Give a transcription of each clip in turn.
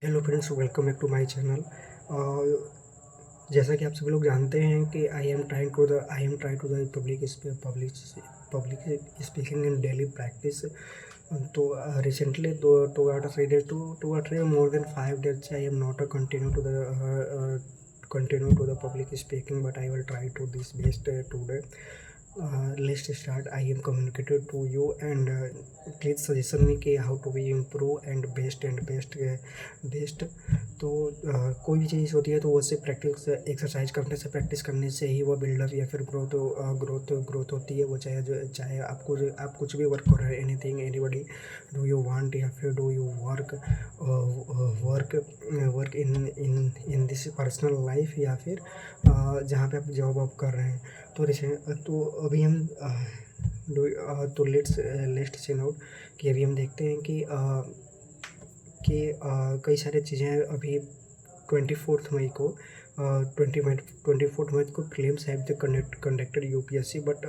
Hello friends, welcome back to my channel. जैसा कि आप सभी लोग जानते हैं कि I am try to the public speaking in daily practice. तो recently two out of 3 days two out more than 5 days I am not continue to the public speaking, but I will try to this best today. Let's start. I am communicated to you and please suggestion me कि how to be improve and best. तो कोई भी चीज़ होती है तो उससे practice exercise करने से प्रैक्टिस करने से ही वो बिल्डअप या फिर ग्रोथ होती है। वो चाहे आप कुछ भी वर्क कर रहे हैं, anything anybody do you want या फिर do you work work in this personal life या फिर जहाँ पे आप जॉब कर रहे हैं। तो अभी हम तो लेट्स से नोट कि अभी हम देखते हैं कि कई सारी चीज़ें अभी 24 मई को 24 मई को films have conducted UPSC, but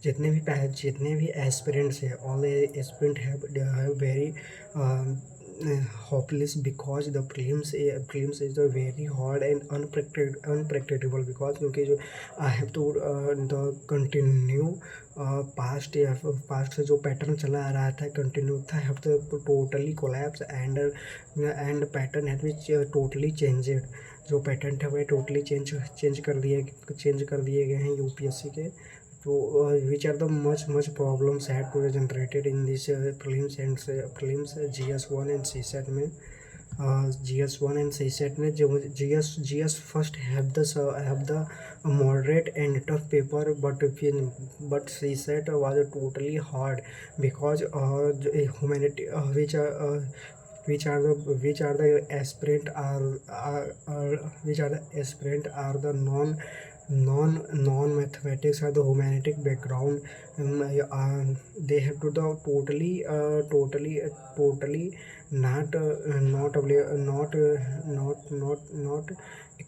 जितने भी एस्पिरेंट्स हैं, all aspirant have very hopeless because the prelims is the very hard and unpredictable because क्योंकि जो I have to the continue past से जो पैटर्न चला आ रहा था कंटिन्यू था, have to totally collapse and pattern have been totally changed. जो pattern है वह टोटली चेंज कर दिए गए हैं यूपीएससी के। तो which are the much problems had to be generated in this prelims GS1 and CSAT में। GS1 and CSAT में जो GS first have the moderate and tough paper, but CSAT was totally hard because humanity which are the aspirant are the non mathematics or the humanitic background. They have to the totally not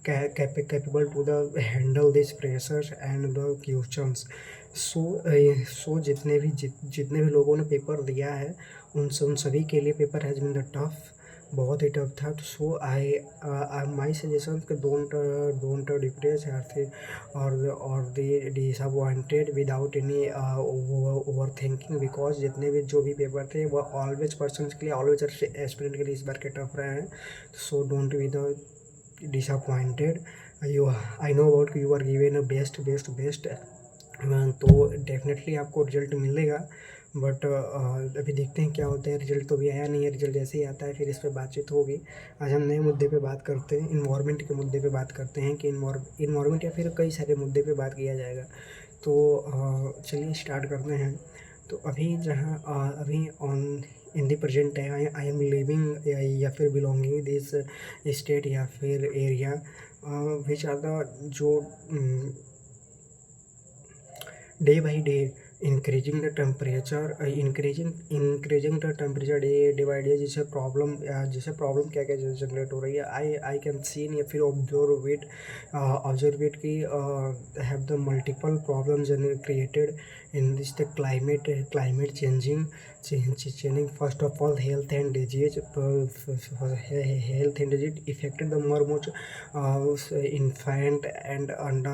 capable to the handle these pressures and the questions. सो जितने भी लोगों ने paper दिया है उन सभी के लिए paper has been the tough, बहुत ही टफ था। तो सो आई माई सजेशन कि डोंट डिप्रेस और disappointed without any over thinking, because जितने भी जो भी पेपर थे वो ऑलवेज पर्सन के लिए, ऑलवेज एस्पिरेंट के लिए इस बार के टफ रहे हैं। So don't be the disappointed. I know about you are given a best. तो डेफिनेटली आपको रिजल्ट मिलेगा, बट अभी देखते हैं क्या होता है। रिजल्ट तो अभी आया नहीं है, रिजल्ट जैसे ही आता है फिर इस पर बातचीत होगी। आज हम नए मुद्दे पे बात करते हैं, इन्वायरमेंट के मुद्दे पे बात करते हैं कि इन्वायरमेंट या फिर कई सारे मुद्दे पे बात किया जाएगा। तो चलिए स्टार्ट करते हैं। तो अभी अभी on in the present time I am living या फिर बिलोंगिंग दिस स्टेट या फिर एरिया विच आर द जो day by day increasing the temperature day by day, जिससे प्रॉब्लम क्या क्या जनरेट हो रही है। आई कैन सी या फिर ऑब्जर्व इट कि have the multiple problem created in this the climate changing. First of all health and disease affected the more much infant and under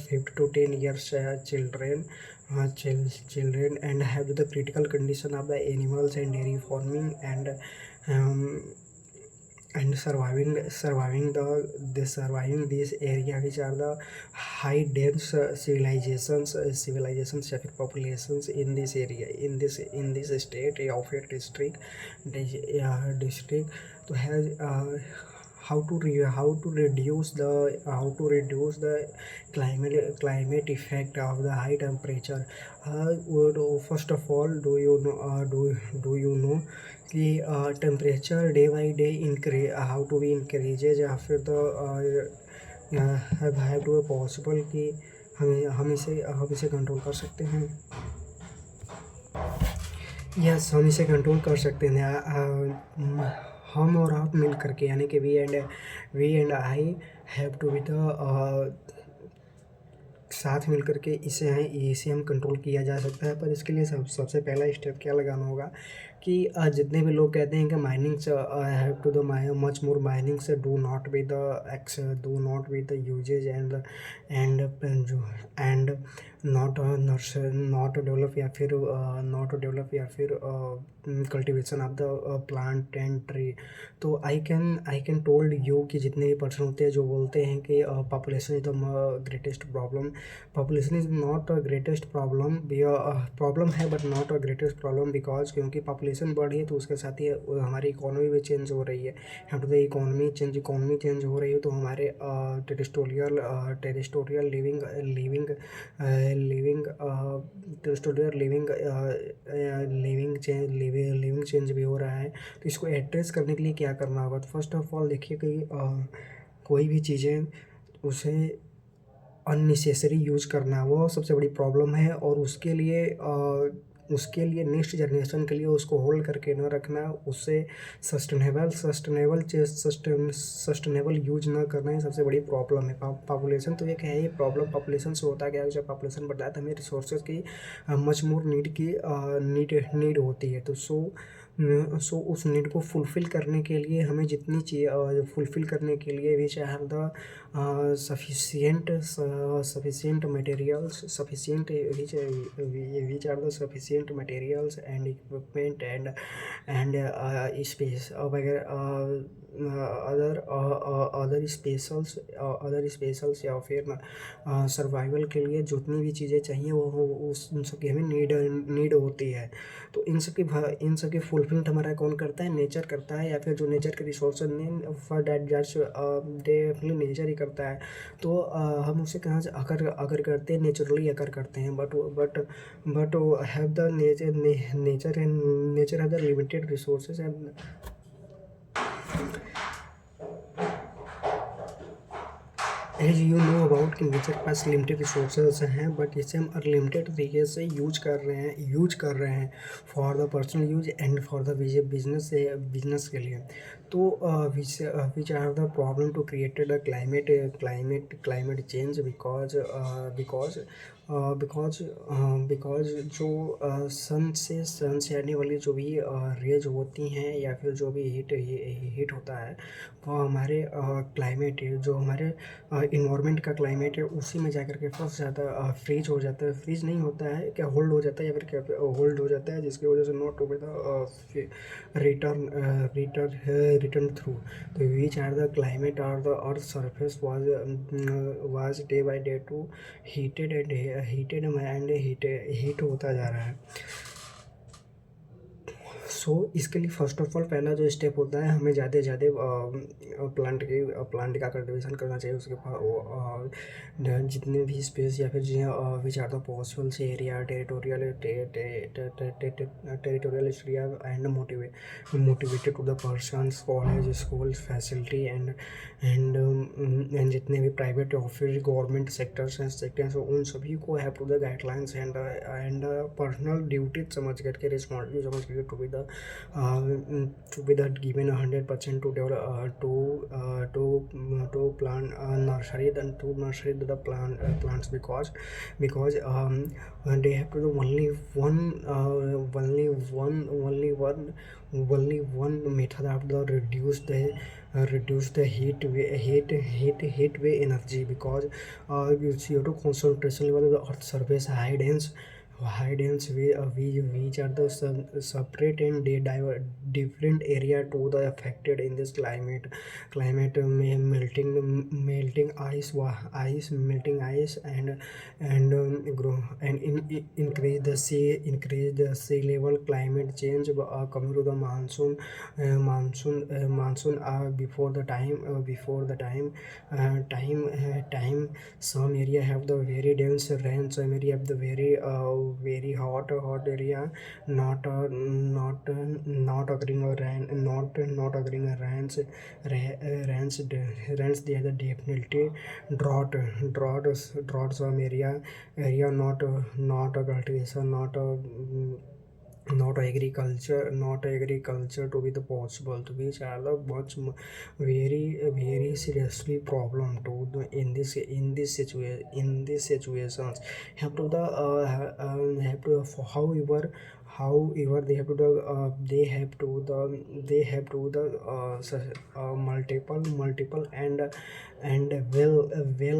5 to 10 years children and have the critical condition of the animals and dairy farming um, and surviving this area, which are the high dense civilizations या फिर populations in this area, in this state of a district तो has how to reduce the climate effect of the high temperature। first of all, do you know कि temperature day by day how to be increases या फिर तो have to possible कि हम इसे control कर सकते हैं। यस, हम इसे कंट्रोल कर सकते हैं। हम और आप मिल करके, यानी कि we and I have to be the साथ मिल कर के इसे हम कंट्रोल किया जा सकता है। पर इसके लिए सबसे पहला स्टेप क्या लगाना होगा कि जितने भी लोग कहते हैं कि minings have to the much more minings, do not be the usages and जो एंड नॉट डेवलप या फिर cultivation of the plant and tree. तो आई कैन टोल्ड यू कि जितने भी पर्सन होते हैं जो बोलते हैं कि population is the greatest problem, population is not a greatest problem, problem है but not a greatest problem, because क्योंकि पॉपुलेशन बढ़ी है तो उसके साथ ही हमारी इकोनॉमी भी चेंज हो रही है। हम तो इकोनॉमी चेंज हो रही है तो हमारे टेरिस्टोरियल लिविंग टेरिस्टोरियल लिविंग चेंज भी हो रहा है। तो इसको एड्रेस करने के लिए क्या करना होगा? तो फर्स्ट ऑफ ऑल देखिए कि कोई भी चीज़ें उसे अननेसेसरी यूज करना वो सबसे बड़ी प्रॉब्लम है, और उसके लिए नेक्स्ट जनरेशन के लिए उसको होल्ड करके न रखना, उससे सस्टेनेबल यूज ना करना ही सबसे बड़ी प्रॉब्लम है। पॉपुलेशन तो एक है ही प्रॉब्लम। पॉपुलेशन से होता क्या है, जब पॉपुलेशन बढ़ता है तो हमें रिसोर्सेज की मच मोर नीड होती है। तो सो उस नीड को फुलफ़िल करने के लिए हमें जितनी चीज़ फुलफ़िल करने के लिए which have the sufficient materials sufficient which are the sufficient materials and equipment and space वगैरह अदर स्पेशल्स या फिर सर्वाइवल के लिए जितनी भी चीज़ें चाहिए वो उन सब की हमें नीड होती है। तो इन सब की फुलफिलमेंट हमारा कौन करता है? नेचर करता है, या फिर जो नेचर के रिसोर्सेज ने फॉर डैट डेफिनेटली नेचर ही करता है। तो हम उसे कहाँ से अगर करते हैं, नेचुरली अगर करते हैं, but have the nature have the limited resources and as you know about कि नेचर के पास लिमिटेड रिसोर्सेज हैं, बट इसे हम अनलिमिटेड तरीके से यूज कर रहे हैं for the personal use and for the business के लिए। तो which are the problem to created the climate change, because जो सन से आने वाली जो भी रेज होती हैं या फिर जो भी हीट होता है वो हमारे क्लाइमेट जो हमारे इन्वायरमेंट का क्लाइमेट है उसी में जाकर के फंस जाता है, फ्रीज हो जाता है। फ्रीज नहीं होता है क्या, होल्ड हो जाता है, या फिर क्या होल्ड हो जाता है, जिसकी वजह से not over the return through. तो which are the climate are the earth surface was day by day to heated and heat होता जा रहा है। सो इसके लिए फर्स्ट ऑफ ऑल पहला जो स्टेप होता है, हमें ज़्यादा से ज़्यादा प्लांट का कल्टीवेशन करना चाहिए। उसके जितने भी स्पेस या फिर विच आर द पॉसिबल से area territorial area and motivated to the persons, college, school, facility and जितने भी प्राइवेट ऑफिस, गवर्नमेंट सेक्टर्स हैं उन सभी को have to the guidelines and personal duties समझ करके, रिस्पॉन्सिबिलिटी समझ करके to be that given 100% to develop to plant nursery the plants, because they have to do only one method of the reduce the heat wave energy, because CO2 concentration level of the earth surface high dense which are the separate and different area to the affected in this climate melting ice and increase the sea level, climate change, coming to the monsoon before the time. Some area have the very dense rain, some area have the very hot area, not occurring a rain, not occurring a rains. They are the definitely drought. Some area not a cultivation, not a not agriculture to be the possible, to which are the very seriously problem to the in this situations have to the have to however they have to the multiple and well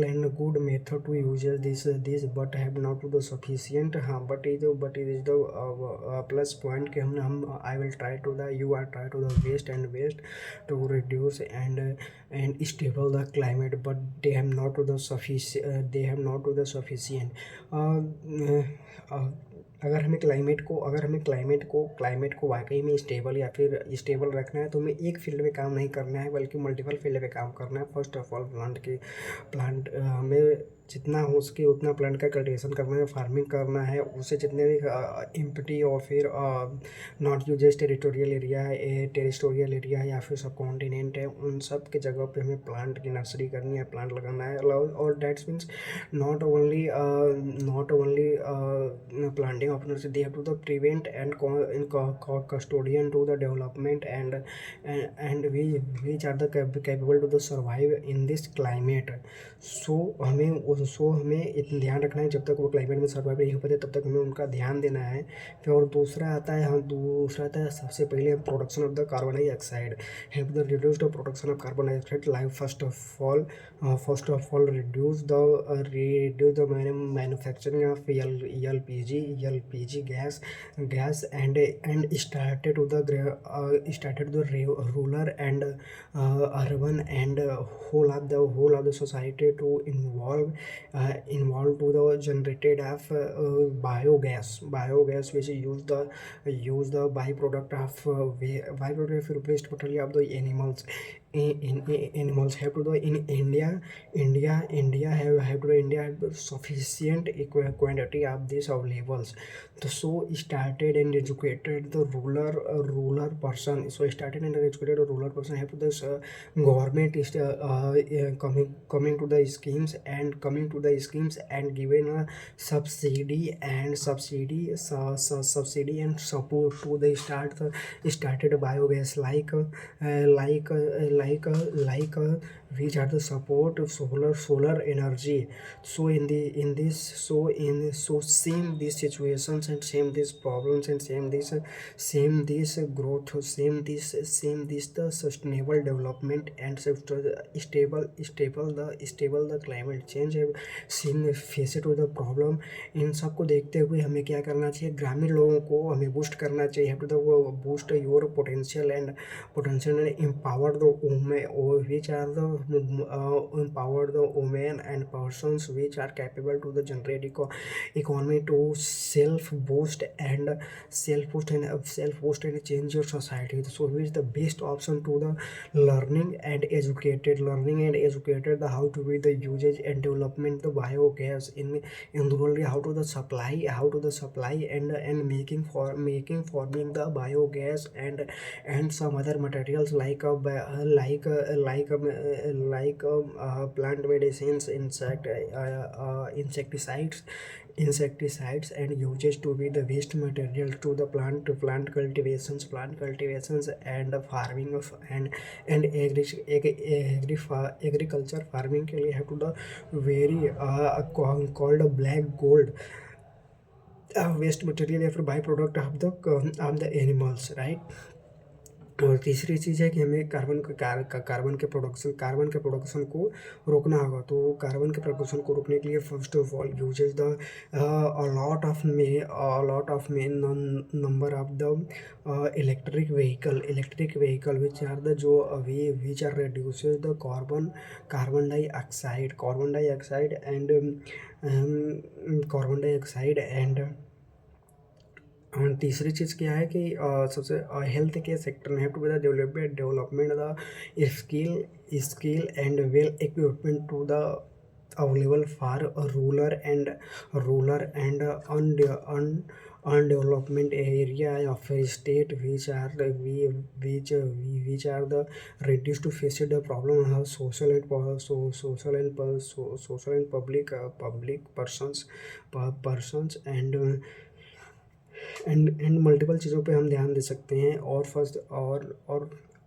and good method to use this but have not to the sufficient, हाँ but it is the plus point कि हम I will try to the you are try to the waste to reduce and stable the climate, but they have not to the sufficient uh, uh, अगर हमें वाकई में stable या फिर stable रखना है तो हमें एक फील्ड में काम नहीं करना है बल्कि मल्टीपल फील्ड में काम करना है। फर्स्ट ऑफ ऑल प्लांट हमें जितना हो सके उतना प्लांट का कल्टीवेशन करना है, फार्मिंग करना है, उससे जितने भी एम्प्टी और फिर नॉट यूजेस टेरिटोरियल एरिया है या फिर सब कॉन्टिनेंट है, उन सब के जगह पे हमें प्लांट की नर्सरी करनी है, प्लांट लगाना है। और that's means not only planting opportunities, they have to the prevent and custodian to the development and which are the capable to the survive in this climate। हमें इतना ध्यान रखना है जब तक वो क्लाइमेट में सर्वाइव नहीं हो पाते तब तक हमें उनका ध्यान देना है। फिर और दूसरा आता है सबसे पहले production of the carbon dioxide, help the reduce the production of carbon dioxide like first of all reduce the manufacturing of LPG gas and started the rural and urban and whole of the society to involve to the generated of biogas which use the byproduct of waste material of the animals in animals have to the in India have sufficient quantity of these available, so started and educated the ruler person, so started and educated a ruler person have to this government is coming to the schemes and given a subsidy and support to the started biogas which are the support of solar energy. So same these situations and same these problems and same this growth, same this the sustainable development and stable the climate change have seen face it with the problem। इन सबको देखते हुए हमें क्या करना चाहिए, ग्रामीण लोगों को हमें बूस्ट करना चाहिए, have to the boost your potential and empower the women which are the empower the women and persons which are capable to the generate economy to self boost and change your society। So which is the best option to the learning and educated the how to be the usage and development the biogas in rural, how to the supply and making forming the biogas and some other materials like plant medicines, insecticides and uses to be the waste material to the plant cultivations and farming of and agriculture farming के लिए have to the very called a black gold waste material या फिर by product of the animals, right. और तीसरी चीज़ है कि हमें carbon के प्रोडक्शन को रोकना होगा। तो कार्बन के प्रोडक्शन को रोकने के लिए first of all uses the lot of main number of the electric vehicle which are the जो which are reduces the carbon dioxide and और तीसरी चीज़ क्या है कि सबसे हेल्थ के सेक्टर में have to be the development the skill and well equipment to the available for rural and undevelopment area of a state which are the reduced to face the problem of social and public persons and and multiple चीज़ों पे हम ध्यान दे सकते हैं। और first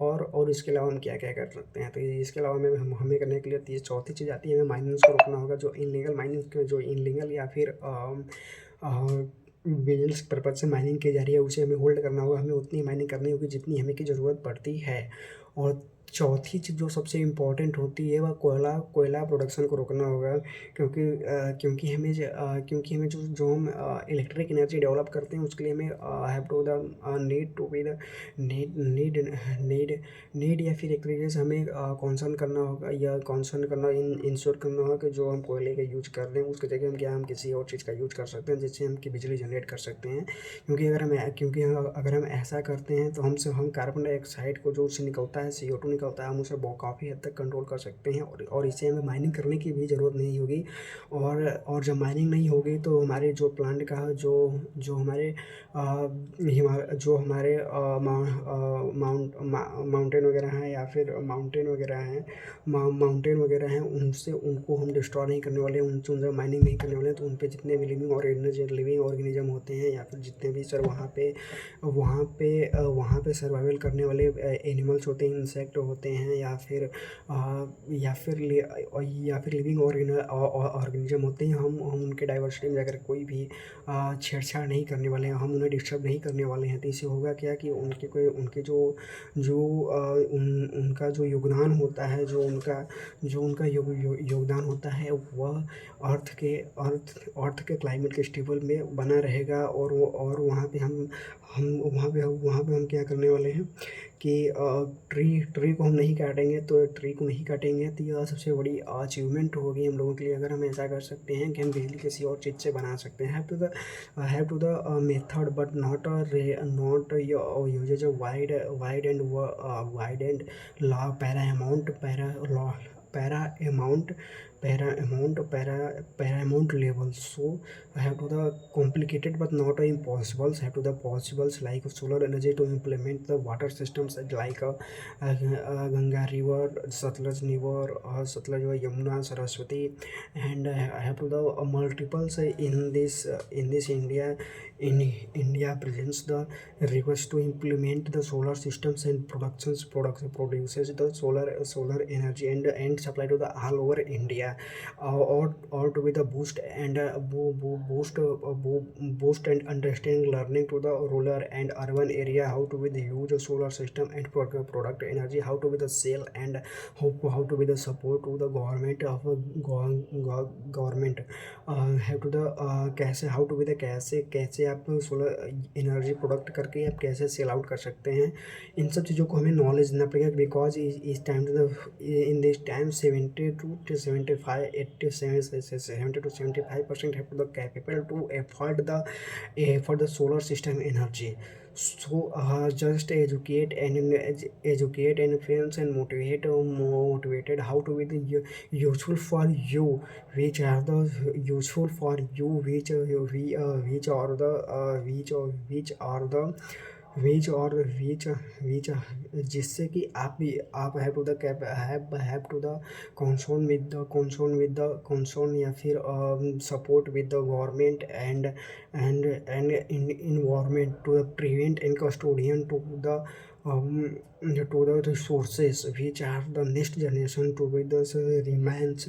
और इसके अलावा हम क्या क्या कर सकते हैं, तो इसके अलावा हमें करने के लिए चौथी चीज़ आती है, हमें माइनिंग्स को रोकना होगा। जो इनलीगल या फिर बिजनेस पर्पज से माइनिंग की जा रही है उसे हमें होल्ड करना होगा। हमें उतनी माइनिंग करनी होगी जितनी हमें की ज़रूरत पड़ती है। और चौथी चीज़ जो सबसे इम्पोर्टेंट होती है वह कोयला प्रोडक्शन को रोकना होगा। क्योंकि हमें जो हम इलेक्ट्रिक एनर्जी डेवलप करते हैं उसके लिए हमें have to the need to be the need need need need या फिर एक तरीके से हमें कॉन्सर्न करना होगा, या कॉन्सर्न करना इंश्योर करना होगा कि जो हम कोयले का यूज कर रहे हैं उसकी जगह हम किसी और चीज़ का यूज कर सकते हैं जिससे हम की बिजली जनरेट कर सकते हैं। अगर हम ऐसा करते हैं तो हम कार्बन डाइऑक्साइड को जो उससे निकलता है CO2 निकलता है, हम उसे काफ़ी हद तक कंट्रोल कर सकते हैं। और इसे हमें माइनिंग करने की भी ज़रूरत नहीं होगी। और जब माइनिंग नहीं होगी तो हमारे जो प्लांट का जो हमारे जो हमारे माउंटेन वगैरह हैं या फिर माउंटेन वगैरह हैं उनसे उनको हम डिस्ट्रॉय नहीं करने वाले हैं, उनसे उनसे माइनिंग नहीं करने वाले हैं। तो उन पे जितने भी लिविंग ऑर्गेनिज्म होते हैं या फिर जितने भी सर वहाँ पे सर्वाइवल करने वाले एनिमल्स होते हैं, इंसेक्ट होते हैं या फिर लिविंग ऑर्गेनिज्म होते हैं, हम उनके डाइवर्सिटी में जाकर कोई भी छेड़छाड़ नहीं करने वाले हैं, हम उन्हें डिस्टर्ब नहीं करने वाले हैं। तो इससे होगा क्या कि उनके उनका जो योगदान होता है, जो उनका योगदान होता है वह अर्थ के क्लाइमेट के स्टेबल में बना रहेगा। और वहाँ पे हम क्या करने वाले हैं कि ट्री को हम नहीं काटेंगे। तो यह सबसे बड़ी अचीवमेंट होगी हम लोगों के लिए, अगर हम ऐसा कर सकते हैं कि हम बिजली किसी और चीज़ से बना सकते हैं। Have to the method but not usages wide and law paramount level. So have to the complicated but not impossible. Have to the possibles like solar energy to implement the water systems like Ganga River, Satluj, Yamuna, Saraswati, and have to the multiples in this India presents the rivers to implement the solar systems and produces the solar energy and supply to the all over India, or to be the boost and understanding learning to the rural and urban area how to be the use of solar system and product energy, how to be the sale, and how to be the support to the government of government have to the कैसे how to be the कैसे आप solar energy product करके आप कैसे sell out कर सकते हैं। इन सब चीज़ों को हमें नॉलेज देना पड़ेगा, बिकॉज इस time in this time 70 to 75 87 70 to 75% have the capable to afford the solar system energy. So just educate and influence and motivated how to be the useful for you, which are the useful for you, which are the which जिससे कि आप have to the cap have to the concern या फिर support with the government and environment to prevent and custodian to the resources which are the next generation to be the remains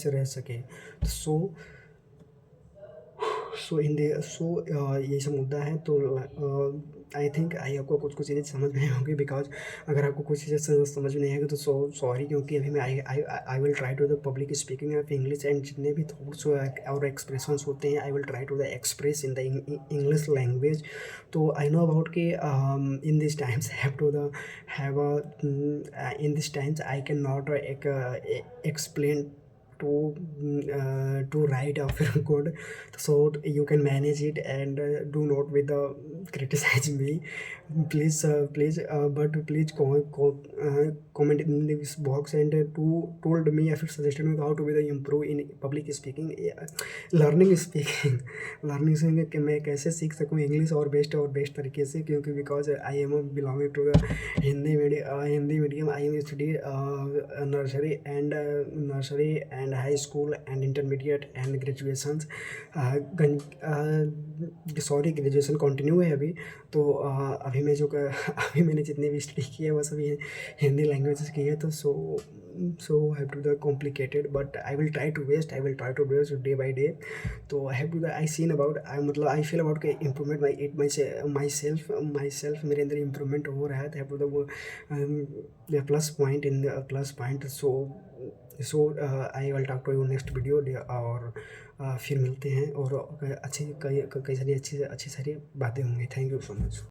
रह सके। सो ये सब मुद्दा है। तो आई थिंक आपको कुछ चीज़ें समझ में होंगी, बिकॉज अगर आपको कुछ चीज़ें समझ में नहीं आएगी तो सॉरी, क्योंकि अभी मैं I will try to the public speaking of English, and जितने भी थॉट्स और एक्सप्रेशंस होते हैं I will try to the express in the English language. तो आई नो अबाउट कि in this times in this times I can not explain to write of your code, so you can manage it and do not with the criticize me, but please comment in this box and told me if suggested me how to be the improve in public speaking, learning speaking learning speaking कि मैं कैसे सीख सकूँ English और best तरीके से, क्योंकि because I am belonging to the Hindi medium. I am study nursery and high school and intermediate and graduation. Sorry, graduation continue है अभी। तो अभी मैं अभी मैंने जितनी भी स्टडी की है वो सभी हिंदी लैंग्वेजेस की है। तो so I have to the complicated, but I will try to best day by day। तो I have to the I seen about I feel about के improvement myself मेरे अंदर improvement हो रहा है। तो I have to the वो plus point in the plus point। so I will talk to you next video और फिर मिलते हैं और कई सारी अच्छी सारी बातें होंगी। Thank you so much.